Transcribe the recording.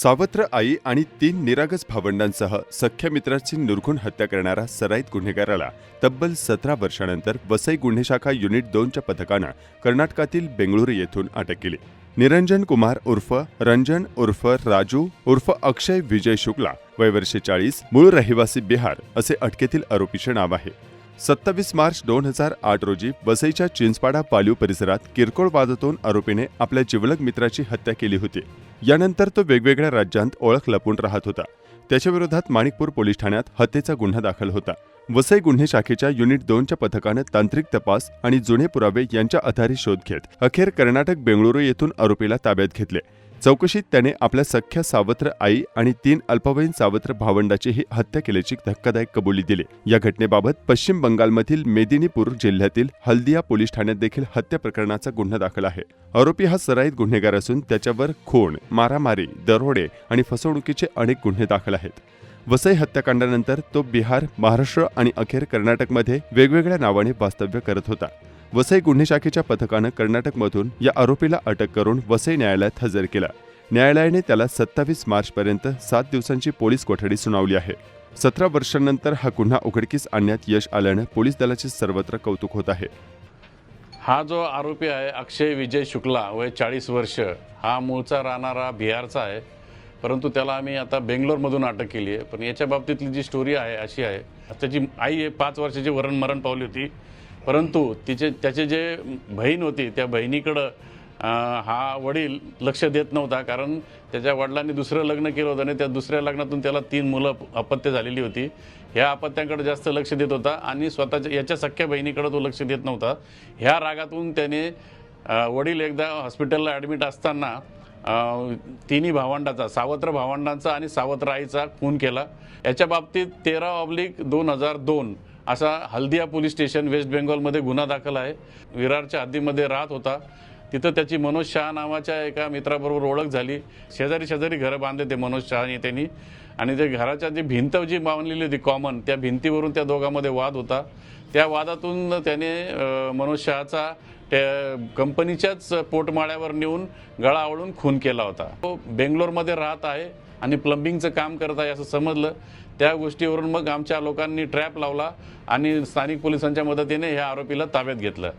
सावत्र आई आणि 3 निरागस भावंडांसह सख्या मित्राची निर्घृण हत्या करणारा सराईत गुन्हेगाराला तब्बल 17 वर्षानंतर वसई गुन्हे शाखा युनिट 2च्या पथकानं कर्नाटकातील बेंगळुरू येथून अटक केली. निरंजन कुमार उर्फ रंजन उर्फ राजू उर्फ अक्षय विजय शुक्ला वय वर्ष 40 मूळ रहिवासी बिहार असे अटकेतील आरोपीचे नाव आहे. 27 मार्च 2008 रोजी वसईच्या चिंचपाडा पालीव परिसरात किरकोळ वादातून आरोपीने आपल्या जिवलग मित्राची हत्या केली होती. यानंतर तो वेगवेगळ्या राज्यांत ओळख लपून राहत होता. त्याच्या विरोधात माणिकपूर पोलीस ठाण्यात हत्येचा गुन्हा दाखल होता. वसई गुन्हे शाखेच्या युनिट 2च्या पथकाने तांत्रिक तपास आणि जुने पुरावे यांच्या आधारे शोध घेत अखेर कर्नाटक बेंगळुरू येथून आरोपीला ताब्यात घेतले. चौकशीत त्याने आपल्या सख्या सावत्र आई आणि 3 अल्पवयीन सावत्र भावंडाचीही हत्या केल्याची धक्कादायक कबुली दिली. या घटनेबाबत पश्चिम बंगालमधील मेदिनीपूर जिल्ह्यातील हल्दिया पोलीस ठाण्यात देखील हत्या प्रकरणाचा गुन्हा दाखल आहे. आरोपी हा सराईत गुन्हेगार असून त्याच्यावर खून, मारामारी, दरोडे आणि फसवणुकीचे अनेक गुन्हे दाखल आहेत. वसई हत्याकांडानंतर तो बिहार, महाराष्ट्र आणि अखेर कर्नाटकमध्ये वेगवेगळ्या नावाने वास्तव्य करत होता. वसई गुन्हे शाखेच्या पथकानं कर्नाटकमधून या आरोपीला अटक करून वसई न्यायालयात हजर केला. न्यायालयाने त्याला 27 मार्चपर्यंत 7 दिवसांची पोलीस कोठडी सुनावली आहे. 17 वर्षांनंतर हा गुन्हा उघडकीस आणण्यात यश आल्यानं पोलीस दलाचे सर्वत्र कौतुक होत आहे. हा जो आरोपी आहे अक्षय विजय शुक्ला वय 40 वर्ष, हा मूळचा राहणारा बिहारचा आहे, परंतु त्याला आम्ही आता बेंगलोरमधून अटक केली आहे. पण याच्या बाबतीतली जी स्टोरी आहे अशी आहे, त्याची आई 5 वर्षाची मरण पावली होती, परंतु त्याचे जे बहीण होती त्या बहिणीकडं हा वडील लक्ष देत नव्हता, कारण त्याच्या वडिलांनी दुसरं लग्न केलं होतं आणि त्या दुसऱ्या लग्नातून त्याला 3 मुलं अपत्य झालेली होती. ह्या अपत्यांकडे जास्त लक्ष देत होता आणि स्वतःच्या याच्या सख्या बहिणीकडे तो लक्ष देत नव्हता. ह्या रागातून त्याने वडील एकदा हॉस्पिटलला ॲडमिट असताना तिन्ही भावंडाचा, सावत्र भावंडांचा आणि सावत्र आईचा खून केला. याच्या बाबतीत 13/2002 असा हल्दिया पोलीस स्टेशन वेस्ट बेंगॉलमध्ये गुन्हा दाखल आहे. विरारच्या हद्दीमध्ये राहत होता. तिथं त्याची मनोज शहा नावाच्या एका मित्राबरोबर ओळख झाली. शेजारी घरं बांधले ते मनोज शहा त्यांनी, आणि ते घराच्या जी भिंत जी बांधलेली होती कॉमन, त्या भिंतीवरून त्या दोघांमध्ये वाद होता. त्या वादातून त्याने मनोज शहाचा त्या कंपनीच्याच पोटमाळ्यावर नेऊन गळा आवळून खून केला होता. तो बेंगलोरमध्ये राहत आहे आणि प्लंबिंगचं काम करत आहे असं समजलं. त्या गोष्टीवरून मग आमच्या लोकांनी ट्रॅप लावला आणि स्थानिक पोलिसांच्या मदतीने ह्या आरोपीला ताब्यात घेतलं.